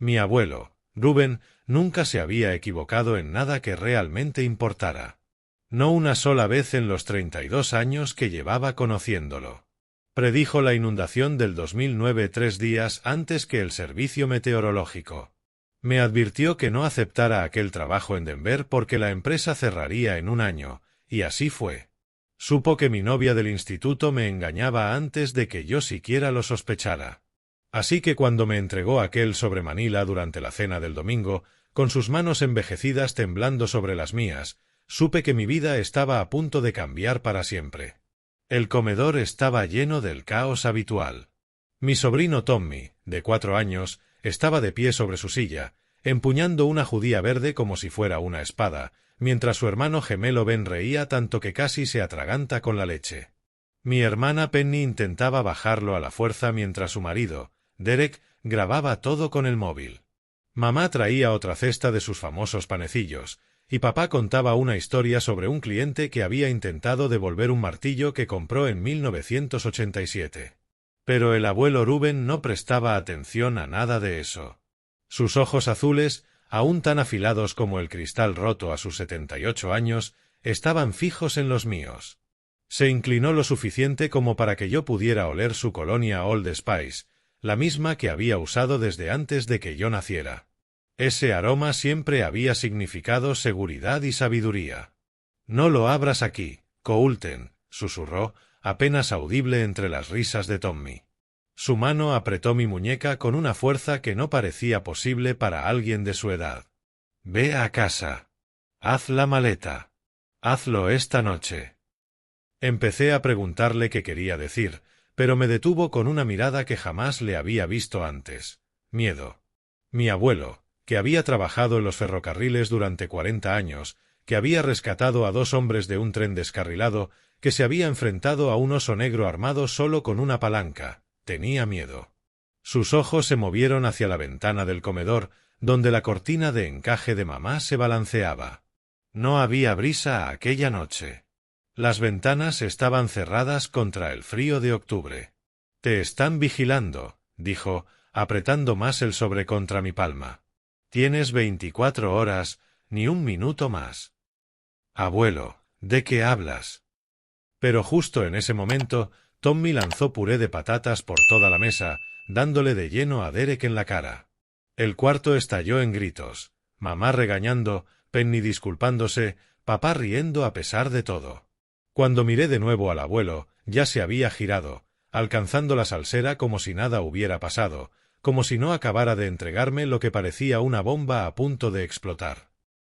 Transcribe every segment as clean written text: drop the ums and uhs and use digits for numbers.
Mi abuelo, Rubén, nunca se había equivocado en nada que realmente importara. No una sola vez en los 32 años que llevaba conociéndolo. Predijo la inundación del 2009 3 días antes que el servicio meteorológico. Me advirtió que no aceptara aquel trabajo en Denver porque la empresa cerraría en un año, y así fue. Supo que mi novia del instituto me engañaba antes de que yo siquiera lo sospechara. Así que cuando me entregó aquel sobre Manila durante la cena del domingo, con sus manos envejecidas temblando sobre las mías, supe que mi vida estaba a punto de cambiar para siempre. El comedor estaba lleno del caos habitual. Mi sobrino Tommy, de 4 años, estaba de pie sobre su silla, empuñando una judía verde como si fuera una espada, mientras su hermano gemelo Ben reía tanto que casi se atraganta con la leche. Mi hermana Penny intentaba bajarlo a la fuerza mientras su marido, Derek, grababa todo con el móvil. Mamá traía otra cesta de sus famosos panecillos, y papá contaba una historia sobre un cliente que había intentado devolver un martillo que compró en 1987. Pero el abuelo Rubén no prestaba atención a nada de eso. Sus ojos azules, aún tan afilados como el cristal roto a sus 78 años, estaban fijos en los míos. Se inclinó lo suficiente como para que yo pudiera oler su colonia Old Spice, la misma que había usado desde antes de que yo naciera. Ese aroma siempre había significado seguridad y sabiduría. «No lo abras aquí, Coulten», susurró, apenas audible entre las risas de Tommy. Su mano apretó mi muñeca con una fuerza que no parecía posible para alguien de su edad. «Ve a casa. Haz la maleta. Hazlo esta noche». Empecé a preguntarle qué quería decir, pero me detuvo con una mirada que jamás le había visto antes. Miedo. Mi abuelo, que había trabajado en los ferrocarriles durante 40 años, que había rescatado a 2 hombres de un tren descarrilado, que se había enfrentado a un oso negro armado solo con una palanca, tenía miedo. Sus ojos se movieron hacia la ventana del comedor, donde la cortina de encaje de mamá se balanceaba. No había brisa aquella noche. Las ventanas estaban cerradas contra el frío de octubre. «Te están vigilando», dijo, apretando más el sobre contra mi palma. «Tienes 24 horas, ni un minuto más». «Abuelo, ¿de qué hablas?» Pero justo en ese momento, Tommy lanzó puré de patatas por toda la mesa, dándole de lleno a Derek en la cara. El cuarto estalló en gritos, mamá regañando, Penny disculpándose, papá riendo a pesar de todo. Cuando miré de nuevo al abuelo, ya se había girado, alcanzando la salsera como si nada hubiera pasado, como si no acabara de entregarme lo que parecía una bomba a punto de explotar.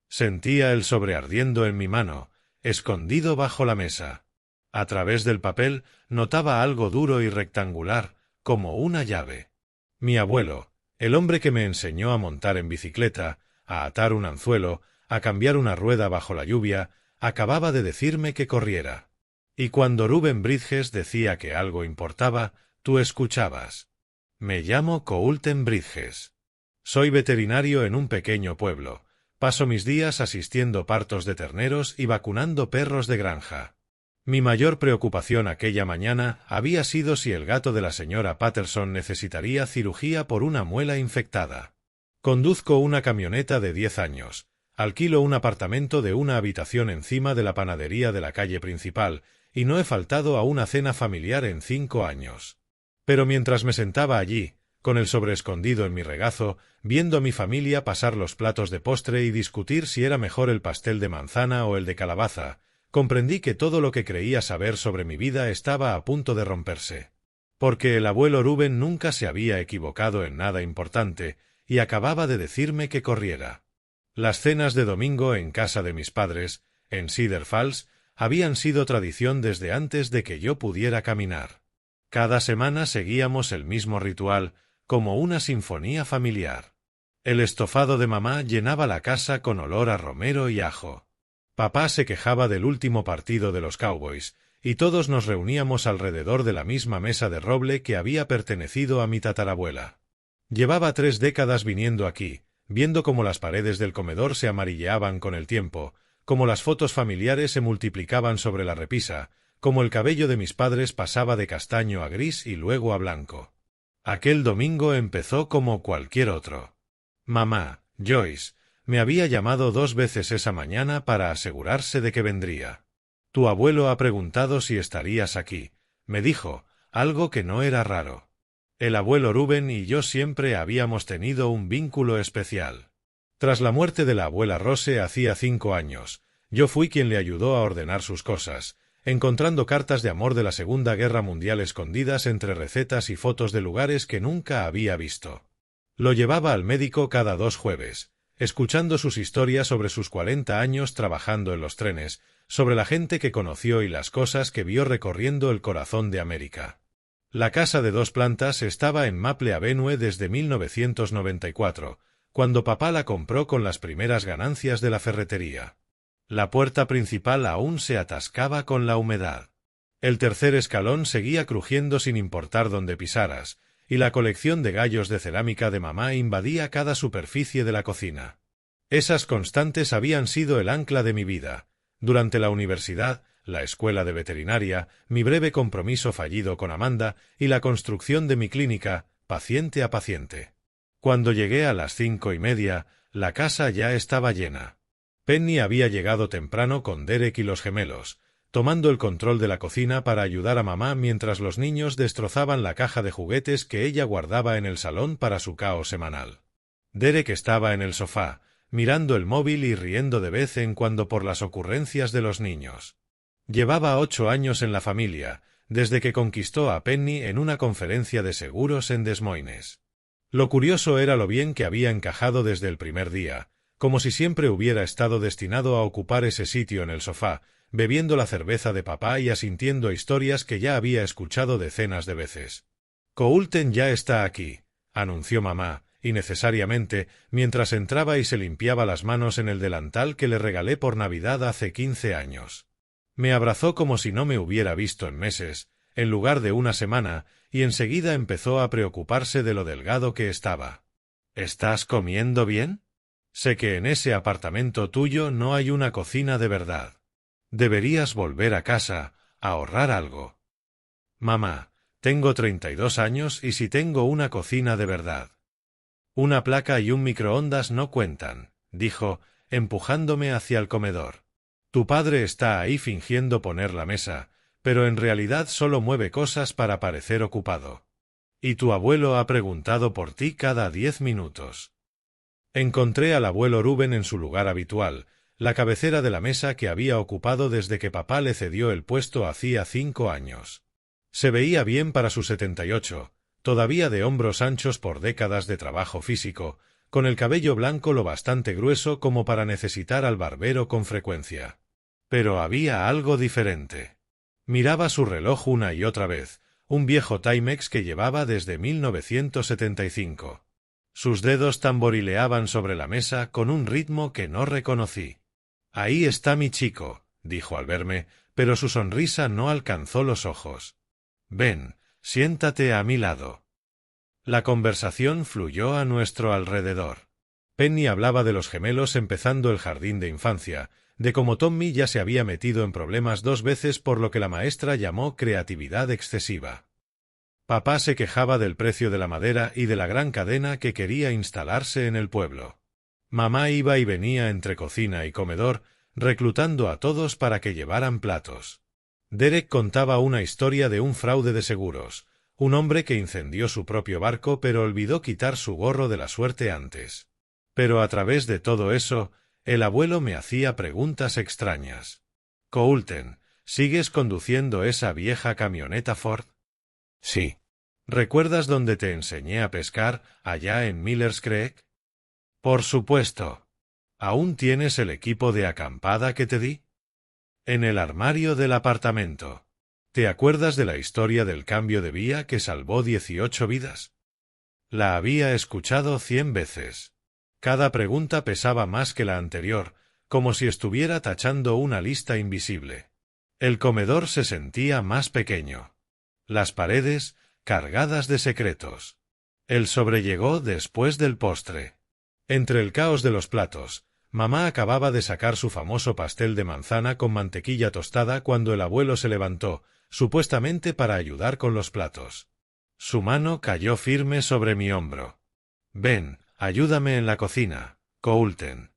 Sentía el sobre ardiendo en mi mano, escondido bajo la mesa. A través del papel notaba algo duro y rectangular, como una llave. Mi abuelo, el hombre que me enseñó a montar en bicicleta, a atar un anzuelo, a cambiar una rueda bajo la lluvia, acababa de decirme que corriera. Y cuando Rubén Bridges decía que algo importaba, tú escuchabas. Me llamo Coulten Bridges. Soy veterinario en un pequeño pueblo. Paso mis días asistiendo partos de terneros y vacunando perros de granja. Mi mayor preocupación aquella mañana había sido si el gato de la señora Patterson necesitaría cirugía por una muela infectada. Conduzco una camioneta de 10 años. Alquilo un apartamento de una habitación encima de la panadería de la calle principal, y no he faltado a una cena familiar en 5 años. Pero mientras me sentaba allí, con el sobre escondido en mi regazo, viendo a mi familia pasar los platos de postre y discutir si era mejor el pastel de manzana o el de calabaza, comprendí que todo lo que creía saber sobre mi vida estaba a punto de romperse. Porque el abuelo Rubén nunca se había equivocado en nada importante, y acababa de decirme que corriera. Las cenas de domingo en casa de mis padres, en Cedar Falls, habían sido tradición desde antes de que yo pudiera caminar. Cada semana seguíamos el mismo ritual, como una sinfonía familiar. El estofado de mamá llenaba la casa con olor a romero y ajo. Papá se quejaba del último partido de los Cowboys, y todos nos reuníamos alrededor de la misma mesa de roble que había pertenecido a mi tatarabuela. Llevaba 3 décadas viniendo aquí, viendo cómo las paredes del comedor se amarilleaban con el tiempo, cómo las fotos familiares se multiplicaban sobre la repisa, cómo el cabello de mis padres pasaba de castaño a gris y luego a blanco. Aquel domingo empezó como cualquier otro. Mamá, Joyce, me había llamado 2 veces esa mañana para asegurarse de que vendría. Tu abuelo ha preguntado si estarías aquí, me dijo, algo que no era raro. El abuelo Rubén y yo siempre habíamos tenido un vínculo especial. Tras la muerte de la abuela Rose hacía 5 años, yo fui quien le ayudó a ordenar sus cosas, encontrando cartas de amor de la Segunda Guerra Mundial escondidas entre recetas y fotos de lugares que nunca había visto. Lo llevaba al médico cada 2 jueves, escuchando sus historias sobre sus 40 años trabajando en los trenes, sobre la gente que conoció y las cosas que vio recorriendo el corazón de América. La casa de 2 plantas estaba en Maple Avenue desde 1994, cuando papá la compró con las primeras ganancias de la ferretería. La puerta principal aún se atascaba con la humedad. El tercer escalón seguía crujiendo sin importar dónde pisaras, y la colección de gallos de cerámica de mamá invadía cada superficie de la cocina. Esas constantes habían sido el ancla de mi vida. Durante la universidad, la escuela de veterinaria, mi breve compromiso fallido con Amanda y la construcción de mi clínica, paciente a paciente. Cuando llegué a las 5:30, la casa ya estaba llena. Penny había llegado temprano con Derek y los gemelos, tomando el control de la cocina para ayudar a mamá mientras los niños destrozaban la caja de juguetes que ella guardaba en el salón para su caos semanal. Derek estaba en el sofá, mirando el móvil y riendo de vez en cuando por las ocurrencias de los niños. Llevaba 8 años en la familia, desde que conquistó a Penny en una conferencia de seguros en Des Moines. Lo curioso era lo bien que había encajado desde el primer día, como si siempre hubiera estado destinado a ocupar ese sitio en el sofá, bebiendo la cerveza de papá y asintiendo historias que ya había escuchado decenas de veces. Coulton ya está aquí, anunció mamá, innecesariamente, mientras entraba y se limpiaba las manos en el delantal que le regalé por Navidad hace 15 años. Me abrazó como si no me hubiera visto en meses, en lugar de una semana, y enseguida empezó a preocuparse de lo delgado que estaba. ¿Estás comiendo bien? Sé que en ese apartamento tuyo no hay una cocina de verdad. Deberías volver a casa, a ahorrar algo. Mamá, tengo 32 años y si tengo una cocina de verdad. Una placa y un microondas no cuentan, dijo, empujándome hacia el comedor. Tu padre está ahí fingiendo poner la mesa, pero en realidad solo mueve cosas para parecer ocupado. Y tu abuelo ha preguntado por ti cada 10 minutos. Encontré al abuelo Rubén en su lugar habitual, la cabecera de la mesa que había ocupado desde que papá le cedió el puesto hacía 5 años. Se veía bien para sus 78, todavía de hombros anchos por décadas de trabajo físico, con el cabello blanco lo bastante grueso como para necesitar al barbero con frecuencia. Pero había algo diferente. Miraba su reloj una y otra vez, un viejo Timex que llevaba desde 1975. Sus dedos tamborileaban sobre la mesa con un ritmo que no reconocí. Ahí está mi chico, dijo al verme, pero su sonrisa no alcanzó los ojos. Ven, siéntate a mi lado. La conversación fluyó a nuestro alrededor. Penny hablaba de los gemelos empezando el jardín de infancia, de cómo Tommy ya se había metido en problemas 2 veces por lo que la maestra llamó creatividad excesiva. Papá se quejaba del precio de la madera y de la gran cadena que quería instalarse en el pueblo. Mamá iba y venía entre cocina y comedor, reclutando a todos para que llevaran platos. Derek contaba una historia de un fraude de seguros, un hombre que incendió su propio barco pero olvidó quitar su gorro de la suerte antes. Pero a través de todo eso, el abuelo me hacía preguntas extrañas. Coulton, ¿sigues conduciendo esa vieja camioneta Ford? Sí. ¿Recuerdas dónde te enseñé a pescar, allá en Miller's Creek? Por supuesto. ¿Aún tienes el equipo de acampada que te di? En el armario del apartamento. ¿Te acuerdas de la historia del cambio de vía que salvó 18 vidas? La había escuchado 100 veces. Cada pregunta pesaba más que la anterior, como si estuviera tachando una lista invisible. El comedor se sentía más pequeño. Las paredes, cargadas de secretos. El sobre llegó después del postre. Entre el caos de los platos, mamá acababa de sacar su famoso pastel de manzana con mantequilla tostada cuando el abuelo se levantó, supuestamente para ayudar con los platos. Su mano cayó firme sobre mi hombro. Ven, Ayúdame en la cocina, Coulten.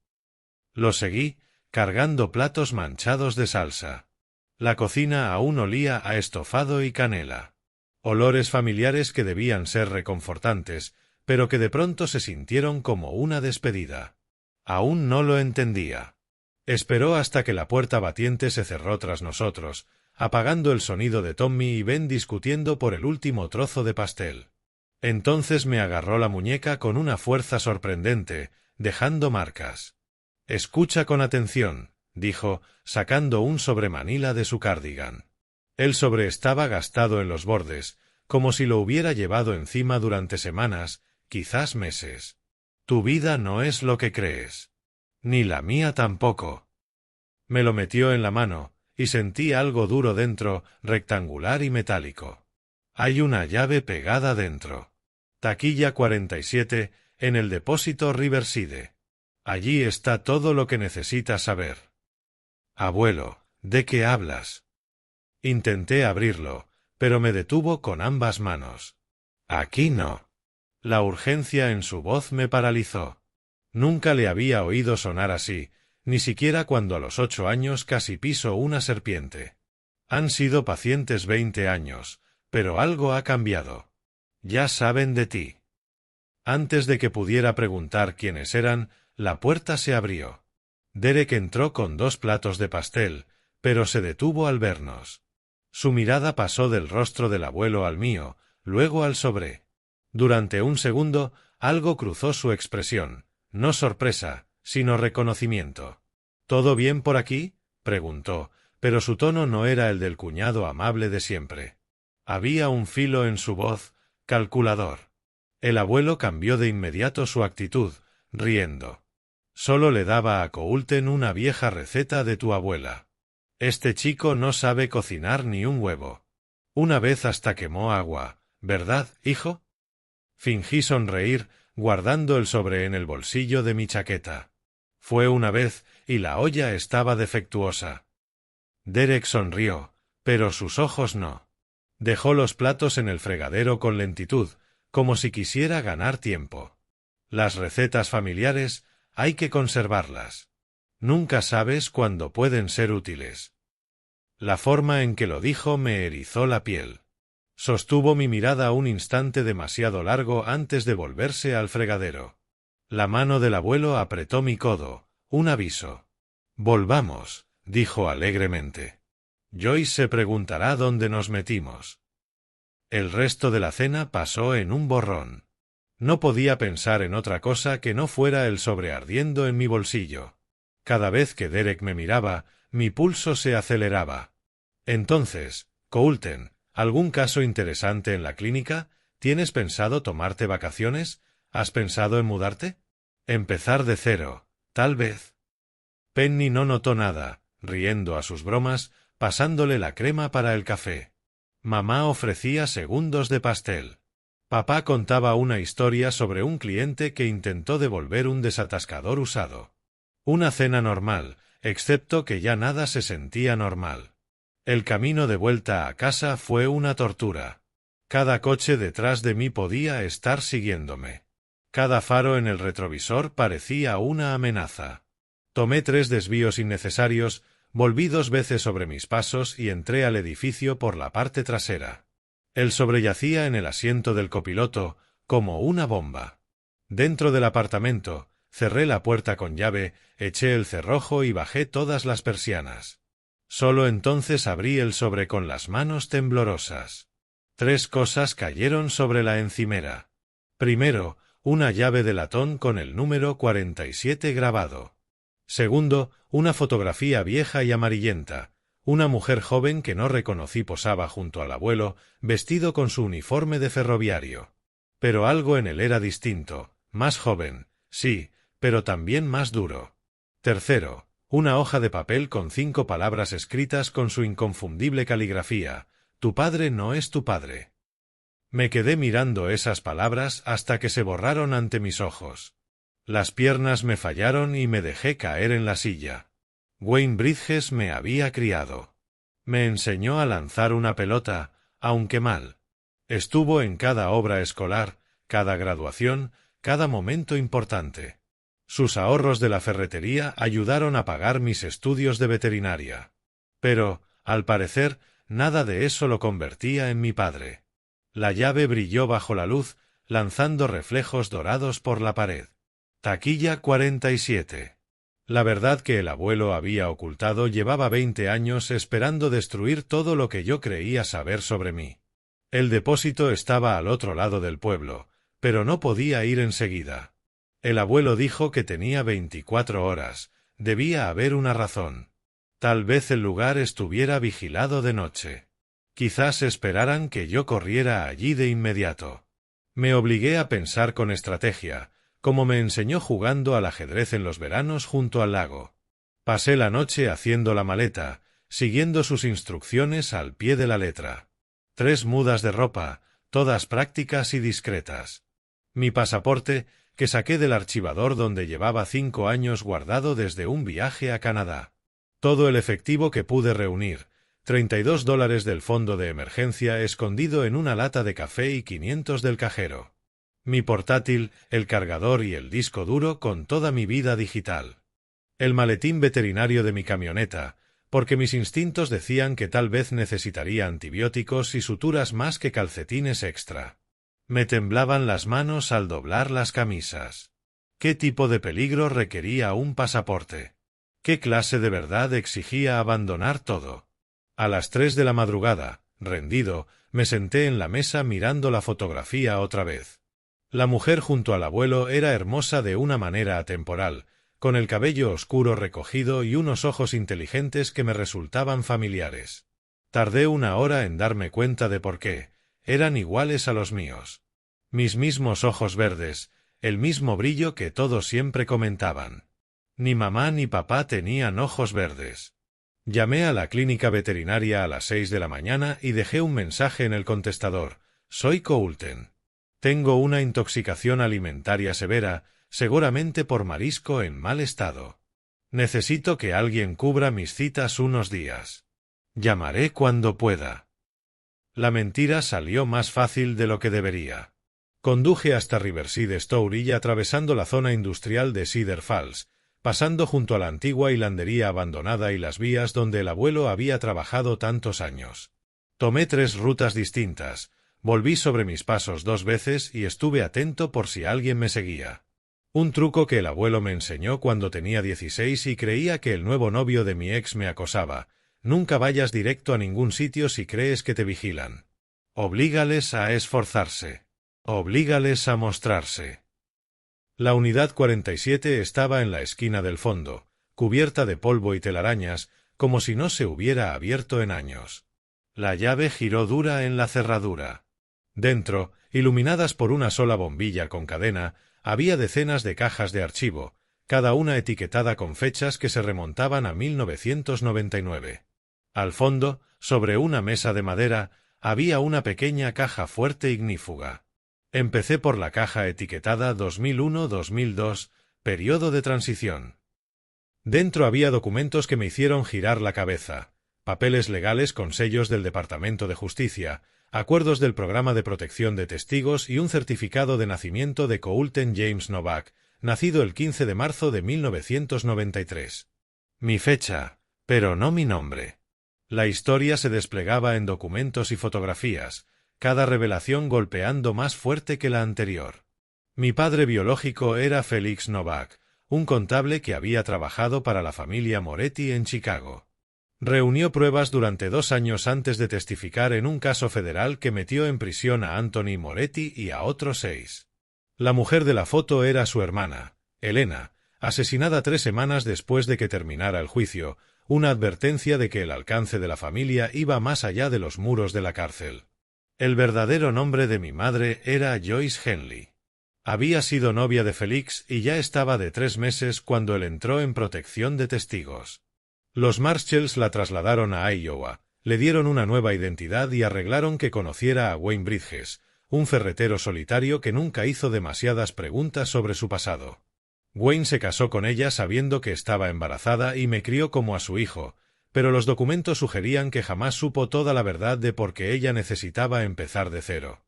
Lo seguí, cargando platos manchados de salsa. La cocina aún olía a estofado y canela. Olores familiares que debían ser reconfortantes, pero que de pronto se sintieron como una despedida. Aún no lo entendía. Esperó hasta que la puerta batiente se cerró tras nosotros, apagando el sonido de Tommy y Ben discutiendo por el último trozo de pastel. Entonces me agarró la muñeca con una fuerza sorprendente, dejando marcas. «Escucha con atención», dijo, sacando un sobremanila de su cardigan. El sobre estaba gastado en los bordes, como si lo hubiera llevado encima durante semanas, quizás meses. «Tu vida no es lo que crees. Ni la mía tampoco». Me lo metió en la mano, y sentí algo duro dentro, rectangular y metálico. Hay una llave pegada dentro. Taquilla 47, en el depósito Riverside. Allí está todo lo que necesitas saber. Abuelo, ¿de qué hablas? Intenté abrirlo, pero me detuvo con ambas manos. Aquí no. La urgencia en su voz me paralizó. Nunca le había oído sonar así, ni siquiera cuando a los 8 años casi piso una serpiente. Han sido pacientes 20 años, pero algo ha cambiado. Ya saben de ti. Antes de que pudiera preguntar quiénes eran, la puerta se abrió. Derek entró con 2 platos de pastel, pero se detuvo al vernos. Su mirada pasó del rostro del abuelo al mío, luego al sobre. Durante un segundo, algo cruzó su expresión, no sorpresa, sino reconocimiento. ¿Todo bien por aquí?, preguntó, pero su tono no era el del cuñado amable de siempre. Había un filo en su voz, calculador. El abuelo cambió de inmediato su actitud, riendo. Solo le daba a Coulten una vieja receta de tu abuela. Este chico no sabe cocinar ni un huevo. Una vez hasta quemó agua, ¿verdad, hijo? Fingí sonreír, guardando el sobre en el bolsillo de mi chaqueta. Fue una vez, y la olla estaba defectuosa. Derek sonrió, pero sus ojos no. Dejó los platos en el fregadero con lentitud, como si quisiera ganar tiempo. Las recetas familiares, hay que conservarlas. Nunca sabes cuándo pueden ser útiles. La forma en que lo dijo me erizó la piel. Sostuvo mi mirada un instante demasiado largo antes de volverse al fregadero. La mano del abuelo apretó mi codo, un aviso. «Volvamos», dijo alegremente. «Joyce se preguntará dónde nos metimos». El resto de la cena pasó en un borrón. No podía pensar en otra cosa que no fuera el sobre ardiendo en mi bolsillo. Cada vez que Derek me miraba, mi pulso se aceleraba. Entonces, Coulten, ¿algún caso interesante en la clínica? ¿Tienes pensado tomarte vacaciones? ¿Has pensado en mudarte? Empezar de cero, tal vez. Penny no notó nada, riendo a sus bromas, pasándole la crema para el café. Mamá ofrecía segundos de pastel. Papá contaba una historia sobre un cliente que intentó devolver un desatascador usado. Una cena normal, excepto que ya nada se sentía normal. El camino de vuelta a casa fue una tortura. Cada coche detrás de mí podía estar siguiéndome. Cada faro en el retrovisor parecía una amenaza. Tomé 3 desvíos innecesarios, volví 2 veces sobre mis pasos y entré al edificio por la parte trasera. El sobre yacía en el asiento del copiloto, como una bomba. Dentro del apartamento, cerré la puerta con llave, eché el cerrojo y bajé todas las persianas. Solo entonces abrí el sobre con las manos temblorosas. 3 cosas cayeron sobre la encimera. Primero, una llave de latón con el número 47 grabado. Segundo, una fotografía vieja y amarillenta. Una mujer joven que no reconocí posaba junto al abuelo, vestido con su uniforme de ferroviario. Pero algo en él era distinto, más joven, sí, pero también más duro. Tercero, una hoja de papel con 5 palabras escritas con su inconfundible caligrafía. Tu padre no es tu padre. Me quedé mirando esas palabras hasta que se borraron ante mis ojos. Las piernas me fallaron y me dejé caer en la silla. Wayne Bridges me había criado. Me enseñó a lanzar una pelota, aunque mal. Estuvo en cada obra escolar, cada graduación, cada momento importante. Sus ahorros de la ferretería ayudaron a pagar mis estudios de veterinaria. Pero, al parecer, nada de eso lo convertía en mi padre. La llave brilló bajo la luz, lanzando reflejos dorados por la pared. Taquilla 47. La verdad que el abuelo había ocultado llevaba 20 años esperando destruir todo lo que yo creía saber sobre mí. El depósito estaba al otro lado del pueblo, pero no podía ir enseguida. El abuelo dijo que tenía 24 horas, debía haber una razón. Tal vez el lugar estuviera vigilado de noche. Quizás esperaran que yo corriera allí de inmediato. Me obligué a pensar con estrategia, como me enseñó jugando al ajedrez en los veranos junto al lago. Pasé la noche haciendo la maleta, siguiendo sus instrucciones al pie de la letra. 3 mudas de ropa, todas prácticas y discretas. Mi pasaporte, que saqué del archivador donde llevaba 5 años guardado desde un viaje a Canadá. Todo el efectivo que pude reunir, $32 del fondo de emergencia escondido en una lata de café y 500 del cajero. Mi portátil, el cargador y el disco duro con toda mi vida digital. El maletín veterinario de mi camioneta, porque mis instintos decían que tal vez necesitaría antibióticos y suturas más que calcetines extra. Me temblaban las manos al doblar las camisas. ¿Qué tipo de peligro requería un pasaporte? ¿Qué clase de verdad exigía abandonar todo? A las 3 de la madrugada, rendido, me senté en la mesa mirando la fotografía otra vez. La mujer junto al abuelo era hermosa de una manera atemporal, con el cabello oscuro recogido y unos ojos inteligentes que me resultaban familiares. Tardé 1 hora en darme cuenta de por qué. Eran iguales a los míos. Mis mismos ojos verdes, el mismo brillo que todos siempre comentaban. Ni mamá ni papá tenían ojos verdes. Llamé a la clínica veterinaria a las 6 de la mañana y dejé un mensaje en el contestador. Soy Coulten. Tengo una intoxicación alimentaria severa, seguramente por marisco en mal estado. Necesito que alguien cubra mis citas unos días. Llamaré cuando pueda. La mentira salió más fácil de lo que debería. Conduje hasta Riverside Story y atravesando la zona industrial de Cedar Falls, pasando junto a la antigua hilandería abandonada y las vías donde el abuelo había trabajado tantos años. Tomé 3 rutas distintas, volví sobre mis pasos 2 veces y estuve atento por si alguien me seguía. Un truco que el abuelo me enseñó cuando tenía 16 y creía que el nuevo novio de mi ex me acosaba. Nunca vayas directo a ningún sitio si crees que te vigilan. Oblígales a esforzarse. Oblígales a mostrarse. La unidad 47 estaba en la esquina del fondo, cubierta de polvo y telarañas, como si no se hubiera abierto en años. La llave giró dura en la cerradura. Dentro, iluminadas por una sola bombilla con cadena, había decenas de cajas de archivo, cada una etiquetada con fechas que se remontaban a 1999. Al fondo, sobre una mesa de madera, había una pequeña caja fuerte ignífuga. Empecé por la caja etiquetada 2001-2002, periodo de transición. Dentro había documentos que me hicieron girar la cabeza, papeles legales con sellos del Departamento de Justicia, acuerdos del Programa de Protección de Testigos y un certificado de nacimiento de Coulten James Novak, nacido el 15 de marzo de 1993. Mi fecha, pero no mi nombre. La historia se desplegaba en documentos y fotografías, cada revelación golpeando más fuerte que la anterior. Mi padre biológico era Felix Novak, un contable que había trabajado para la familia Moretti en Chicago. Reunió pruebas durante 2 años antes de testificar en un caso federal que metió en prisión a Anthony Moretti y a otros 6. La mujer de la foto era su hermana, Elena, asesinada 3 semanas después de que terminara el juicio, una advertencia de que el alcance de la familia iba más allá de los muros de la cárcel. El verdadero nombre de mi madre era Joyce Henley. Había sido novia de Felix y ya estaba de 3 meses cuando él entró en protección de testigos. Los Marshalls la trasladaron a Iowa, le dieron una nueva identidad y arreglaron que conociera a Wayne Bridges, un ferretero solitario que nunca hizo demasiadas preguntas sobre su pasado. Wayne se casó con ella sabiendo que estaba embarazada y me crió como a su hijo, pero los documentos sugerían que jamás supo toda la verdad de por qué ella necesitaba empezar de cero.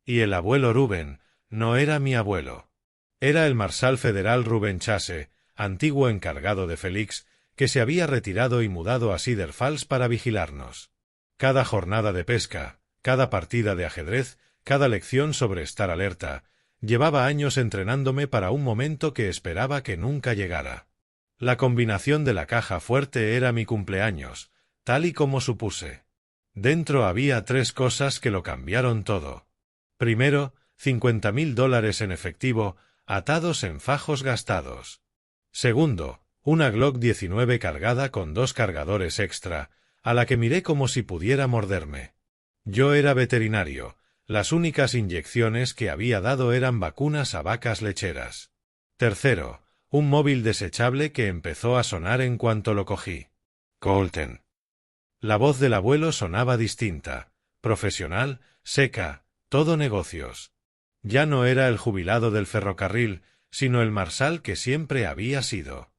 Y el abuelo Reuben no era mi abuelo. Era el Marshal Federal Reuben Chase, antiguo encargado de Félix, que se había retirado y mudado a Cedar Falls para vigilarnos. Cada jornada de pesca, cada partida de ajedrez, cada lección sobre estar alerta, llevaba años entrenándome para un momento que esperaba que nunca llegara. La combinación de la caja fuerte era mi cumpleaños, tal y como supuse. Dentro había 3 cosas que lo cambiaron todo. Primero, $50,000 en efectivo, atados en fajos gastados. Segundo, una Glock 19 cargada con 2 cargadores extra, a la que miré como si pudiera morderme. Yo era veterinario. Las únicas inyecciones que había dado eran vacunas a vacas lecheras. Tercero, un móvil desechable que empezó a sonar en cuanto lo cogí. Colton. La voz del abuelo sonaba distinta, profesional, seca, todo negocios. Ya no era el jubilado del ferrocarril, sino el marshal que siempre había sido.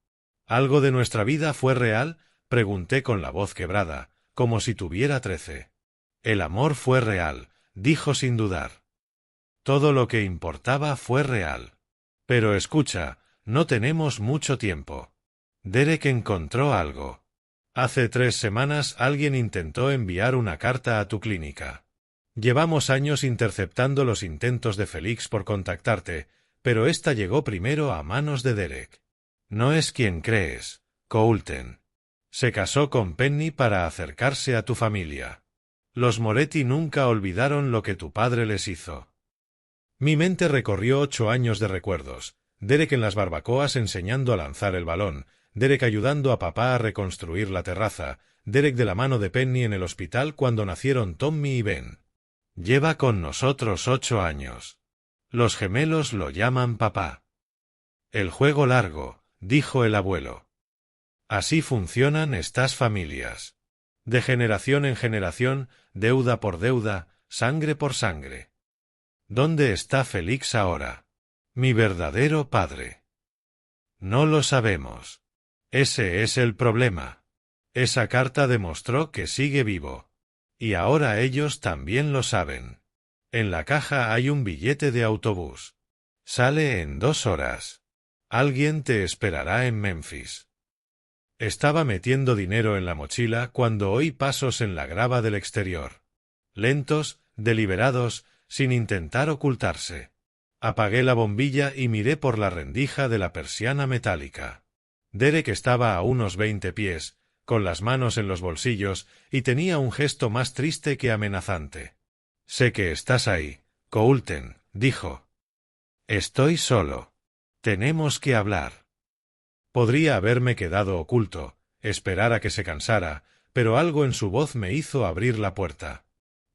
¿Algo de nuestra vida fue real? Pregunté con la voz quebrada, como si tuviera 13. El amor fue real, dijo sin dudar. Todo lo que importaba fue real. Pero escucha, no tenemos mucho tiempo. Derek encontró algo. Hace 3 semanas alguien intentó enviar una carta a tu clínica. Llevamos años interceptando los intentos de Félix por contactarte, pero esta llegó primero a manos de Derek. No es quien crees, Colton. Se casó con Penny para acercarse a tu familia. Los Moretti nunca olvidaron lo que tu padre les hizo. Mi mente recorrió 8 años de recuerdos. Derek en las barbacoas enseñando a lanzar el balón, Derek ayudando a papá a reconstruir la terraza, Derek de la mano de Penny en el hospital cuando nacieron Tommy y Ben. Lleva con nosotros 8 años. Los gemelos lo llaman papá. El juego largo, dijo el abuelo. Así funcionan estas familias. De generación en generación, deuda por deuda, sangre por sangre. ¿Dónde está Félix ahora? Mi verdadero padre. No lo sabemos. Ese es el problema. Esa carta demostró que sigue vivo. Y ahora ellos también lo saben. En la caja hay un billete de autobús. Sale en 2 horas. Alguien te esperará en Memphis. Estaba metiendo dinero en la mochila cuando oí pasos en la grava del exterior. Lentos, deliberados, sin intentar ocultarse. Apagué la bombilla y miré por la rendija de la persiana metálica. Derek estaba a unos 20 pies, con las manos en los bolsillos, y tenía un gesto más triste que amenazante. Sé que estás ahí, Colton, dijo. Estoy solo. Tenemos que hablar. Podría haberme quedado oculto, esperar a que se cansara, pero algo en su voz me hizo abrir la puerta.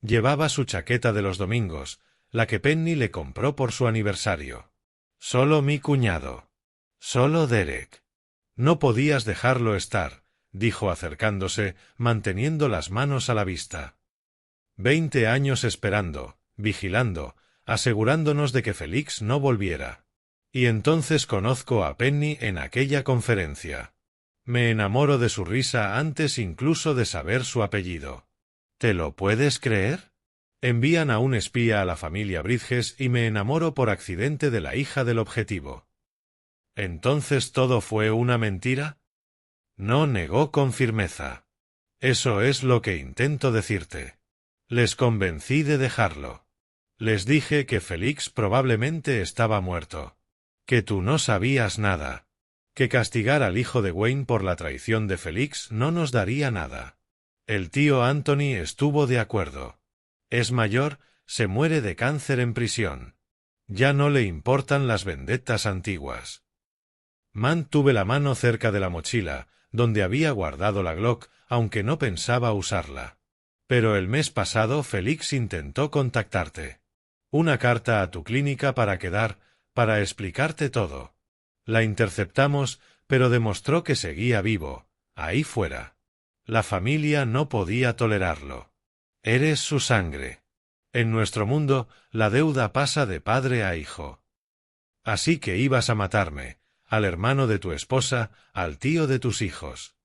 Llevaba su chaqueta de los domingos, la que Penny le compró por su aniversario. Solo mi cuñado. Solo Derek. No podías dejarlo estar, dijo acercándose, manteniendo las manos a la vista. 20 años esperando, vigilando, asegurándonos de que Félix no volviera. Y entonces conozco a Penny en aquella conferencia. Me enamoro de su risa antes incluso de saber su apellido. ¿Te lo puedes creer? Envían a un espía a la familia Bridges y me enamoro por accidente de la hija del objetivo. ¿Entonces todo fue una mentira? No, negó con firmeza. Eso es lo que intento decirte. Les convencí de dejarlo. Les dije que Félix probablemente estaba muerto. Que tú no sabías nada. Que castigar al hijo de Wayne por la traición de Félix no nos daría nada. El tío Anthony estuvo de acuerdo. Es mayor, se muere de cáncer en prisión. Ya no le importan las vendettas antiguas. Mantuve la mano cerca de la mochila, donde había guardado la Glock, aunque no pensaba usarla. Pero el mes pasado Félix intentó contactarte. Una carta a tu clínica para quedar, para explicarte todo. La interceptamos, pero demostró que seguía vivo, ahí fuera. La familia no podía tolerarlo. Eres su sangre. En nuestro mundo, la deuda pasa de padre a hijo. Así que ibas a matarme, al hermano de tu esposa, al tío de tus hijos.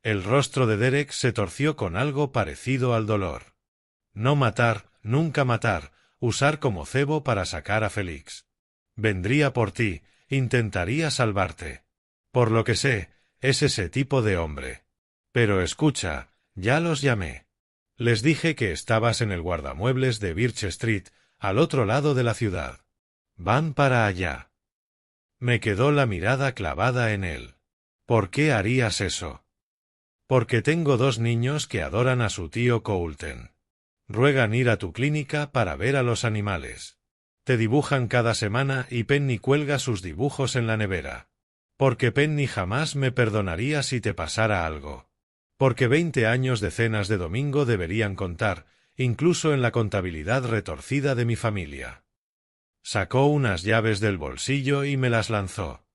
El rostro de Derek se torció con algo parecido al dolor. No matar, nunca matar, usar como cebo para sacar a Félix. Vendría por ti, intentaría salvarte. Por lo que sé, es ese tipo de hombre. Pero escucha, ya los llamé. Les dije que estabas en el guardamuebles de Birch Street, al otro lado de la ciudad. Van para allá. Me quedó la mirada clavada en él. ¿Por qué harías eso? Porque tengo 2 niños que adoran a su tío Coulton. Ruegan ir a tu clínica para ver a los animales. Te dibujan cada semana y Penny cuelga sus dibujos en la nevera. Porque Penny jamás me perdonaría si te pasara algo. Porque 20 años de cenas de domingo deberían contar, incluso en la contabilidad retorcida de mi familia. Sacó unas llaves del bolsillo y me las lanzó.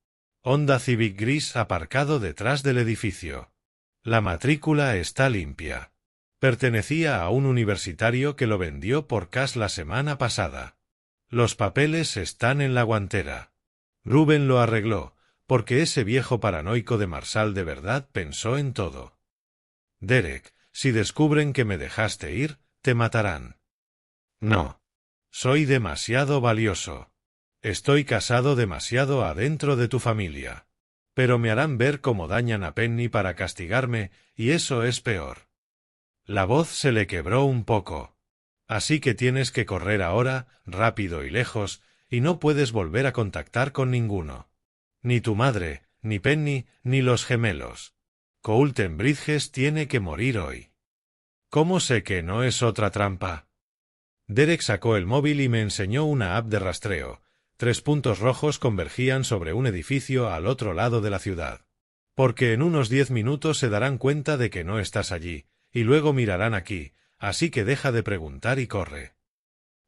Honda Civic gris aparcado detrás del edificio. La matrícula está limpia. Pertenecía a un universitario que lo vendió por cash la semana pasada. Los papeles están en la guantera. Rubén lo arregló, porque ese viejo paranoico de Marshall de verdad pensó en todo. Derek, si descubren que me dejaste ir, te matarán. No. Soy demasiado valioso. Estoy casado demasiado adentro de tu familia. Pero me harán ver cómo dañan a Penny para castigarme, y eso es peor. La voz se le quebró un poco. Así que tienes que correr ahora, rápido y lejos, y no puedes volver a contactar con ninguno. Ni tu madre, ni Penny, ni los gemelos. Coulton Bridges tiene que morir hoy. ¿Cómo sé que no es otra trampa? Derek sacó el móvil y me enseñó una app de rastreo. 3 puntos rojos convergían sobre un edificio al otro lado de la ciudad. Porque en unos 10 minutos se darán cuenta de que no estás allí, y luego mirarán aquí, así que deja de preguntar y corre.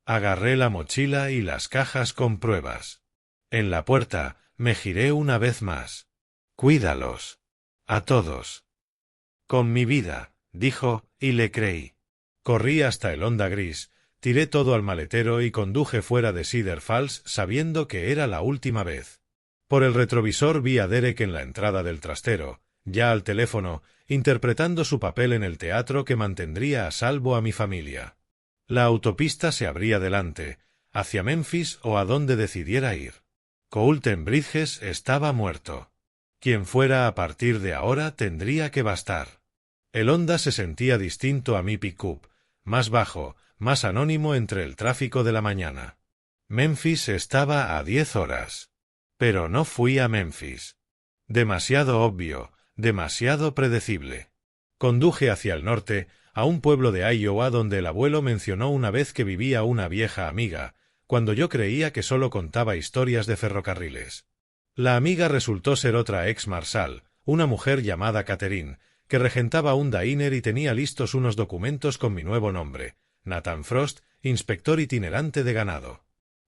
Agarré la mochila y las cajas con pruebas. En la puerta, me giré una vez más. Cuídalos. A todos. Con mi vida, dijo, y le creí. Corrí hasta el Honda gris, tiré todo al maletero y conduje fuera de Cedar Falls sabiendo que era la última vez. Por el retrovisor vi a Derek en la entrada del trastero, ya al teléfono, interpretando su papel en el teatro que mantendría a salvo a mi familia. La autopista se abría delante, hacia Memphis o a donde decidiera ir. Coulton Bridges estaba muerto. Quien fuera a partir de ahora tendría que bastar. El Honda se sentía distinto a mi pick-up, más bajo, más anónimo entre el tráfico de la mañana. Memphis estaba a 10 horas. Pero no fui a Memphis. Demasiado obvio, demasiado predecible. Conduje hacia el norte, a un pueblo de Iowa donde el abuelo mencionó una vez que vivía una vieja amiga, cuando yo creía que solo contaba historias de ferrocarriles. La amiga resultó ser otra ex Marshall, una mujer llamada Catherine, que regentaba un diner y tenía listos unos documentos con mi nuevo nombre, Nathan Frost, inspector itinerante de ganado.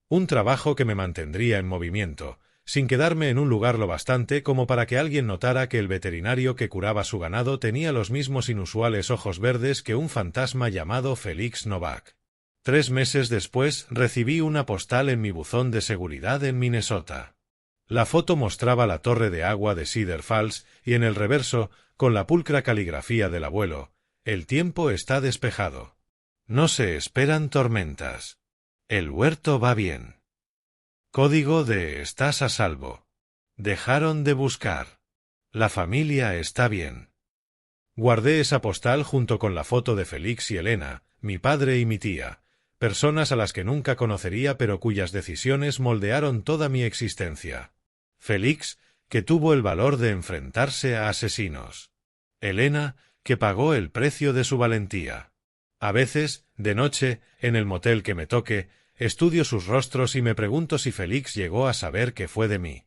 Un trabajo que me mantendría en movimiento, sin quedarme en un lugar lo bastante como para que alguien notara que el veterinario que curaba su ganado tenía los mismos inusuales ojos verdes que un fantasma llamado Felix Novak. 3 meses después recibí una postal en mi buzón de seguridad en Minnesota. La foto mostraba la torre de agua de Cedar Falls y en el reverso, con la pulcra caligrafía del abuelo, el tiempo está despejado. No se esperan tormentas. El huerto va bien. Código de estás a salvo. Dejaron de buscar. La familia está bien. Guardé esa postal junto con la foto de Félix y Elena, mi padre y mi tía, personas a las que nunca conocería pero cuyas decisiones moldearon toda mi existencia. Félix, que tuvo el valor de enfrentarse a asesinos. Elena, que pagó el precio de su valentía. A veces, de noche, en el motel que me toque, estudio sus rostros y me pregunto si Félix llegó a saber qué fue de mí.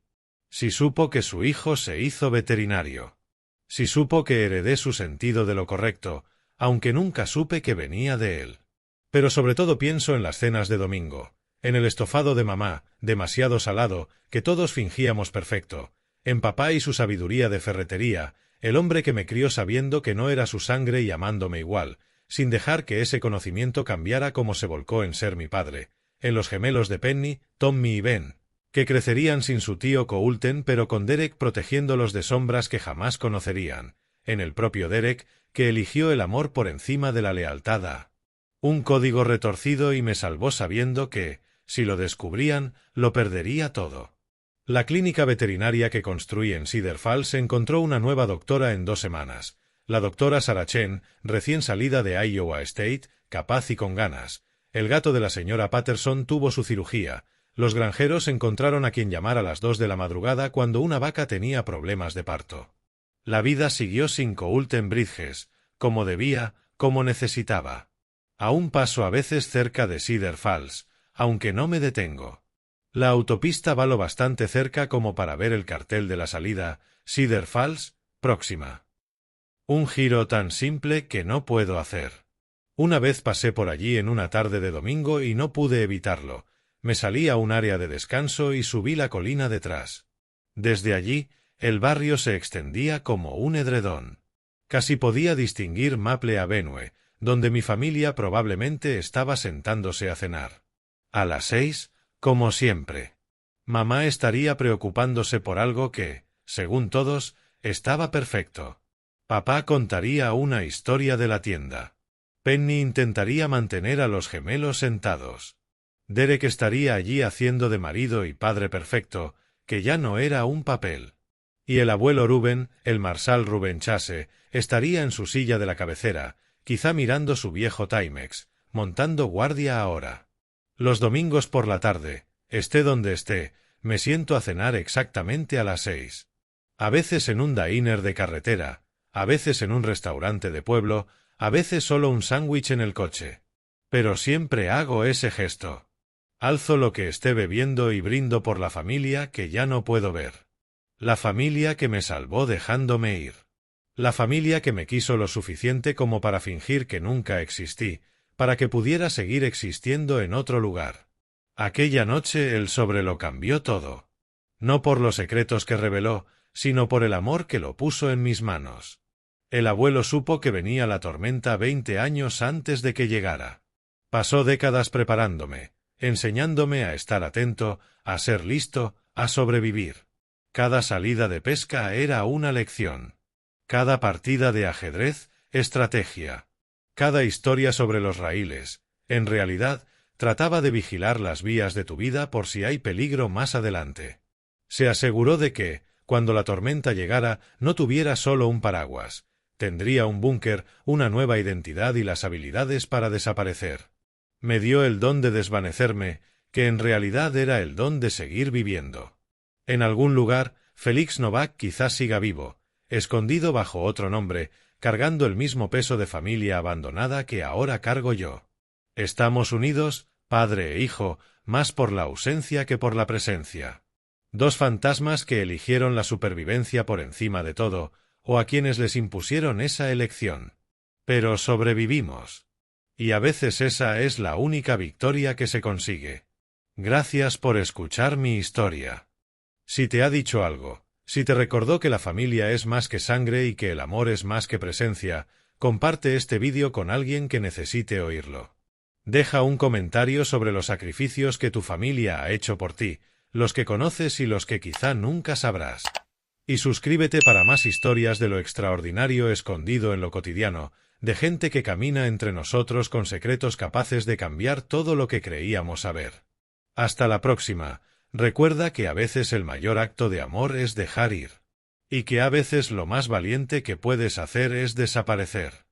Si supo que su hijo se hizo veterinario. Si supo que heredé su sentido de lo correcto, aunque nunca supe que venía de él. Pero sobre todo pienso en las cenas de domingo, en el estofado de mamá, demasiado salado, que todos fingíamos perfecto, en papá y su sabiduría de ferretería, el hombre que me crió sabiendo que no era su sangre y amándome igual, sin dejar que ese conocimiento cambiara como se volcó en ser mi padre, en los gemelos de Penny, Tommy y Ben, que crecerían sin su tío Coulton pero con Derek protegiéndolos de sombras que jamás conocerían, en el propio Derek, que eligió el amor por encima de la lealtad a un código retorcido y me salvó sabiendo que, Si lo descubrían, lo perdería todo. La clínica veterinaria que construí en Cedar Falls encontró una nueva doctora en 2 semanas. La doctora Sarah Chen, recién salida de Iowa State, capaz y con ganas. El gato de la señora Patterson tuvo su cirugía. Los granjeros encontraron a quien llamar a las 2 de la madrugada cuando una vaca tenía problemas de parto. La vida siguió sin Colton Bridges, como debía, como necesitaba. A un paso a veces cerca de Cedar Falls, aunque no me detengo. La autopista va lo bastante cerca como para ver el cartel de la salida, Cedar Falls, próxima. Un giro tan simple que no puedo hacer. Una vez pasé por allí en una tarde de domingo y no pude evitarlo. Me salí a un área de descanso y subí la colina detrás. Desde allí, el barrio se extendía como un edredón. Casi podía distinguir Maple Avenue, donde mi familia probablemente estaba sentándose a cenar. A las 6, como siempre. Mamá estaría preocupándose por algo que, según todos, estaba perfecto. Papá contaría una historia de la tienda. Penny intentaría mantener a los gemelos sentados. Derek estaría allí haciendo de marido y padre perfecto, que ya no era un papel. Y el abuelo Reuben, el Marshal Reuben Chase, estaría en su silla de la cabecera, quizá mirando su viejo Timex, montando guardia ahora. Los domingos por la tarde, esté donde esté, me siento a cenar exactamente a las 6. A veces en un diner de carretera, a veces en un restaurante de pueblo, a veces solo un sándwich en el coche. Pero siempre hago ese gesto. Alzo lo que esté bebiendo y brindo por la familia que ya no puedo ver. La familia que me salvó dejándome ir. La familia que me quiso lo suficiente como para fingir que nunca existí, para que pudiera seguir existiendo en otro lugar. Aquella noche el sobre lo cambió todo. No por los secretos que reveló, sino por el amor que lo puso en mis manos. El abuelo supo que venía la tormenta 20 años antes de que llegara. Pasó décadas preparándome, enseñándome a estar atento, a ser listo, a sobrevivir. Cada salida de pesca era una lección. Cada partida de ajedrez, estrategia. Cada historia sobre los raíles, en realidad, trataba de vigilar las vías de tu vida por si hay peligro más adelante. Se aseguró de que, cuando la tormenta llegara, no tuviera solo un paraguas. Tendría un búnker, una nueva identidad y las habilidades para desaparecer. Me dio el don de desvanecerme, que en realidad era el don de seguir viviendo. En algún lugar, Félix Novak quizás siga vivo, escondido bajo otro nombre, cargando el mismo peso de familia abandonada que ahora cargo yo. Estamos unidos, padre e hijo, más por la ausencia que por la presencia. 2 fantasmas que eligieron la supervivencia por encima de todo, o a quienes les impusieron esa elección. Pero sobrevivimos. Y a veces esa es la única victoria que se consigue. Gracias por escuchar mi historia. Si te ha dicho algo, si te recordó que la familia es más que sangre y que el amor es más que presencia, comparte este vídeo con alguien que necesite oírlo. Deja un comentario sobre los sacrificios que tu familia ha hecho por ti, los que conoces y los que quizá nunca sabrás. Y suscríbete para más historias de lo extraordinario escondido en lo cotidiano, de gente que camina entre nosotros con secretos capaces de cambiar todo lo que creíamos saber. Hasta la próxima. Recuerda que a veces el mayor acto de amor es dejar ir. Y que a veces lo más valiente que puedes hacer es desaparecer.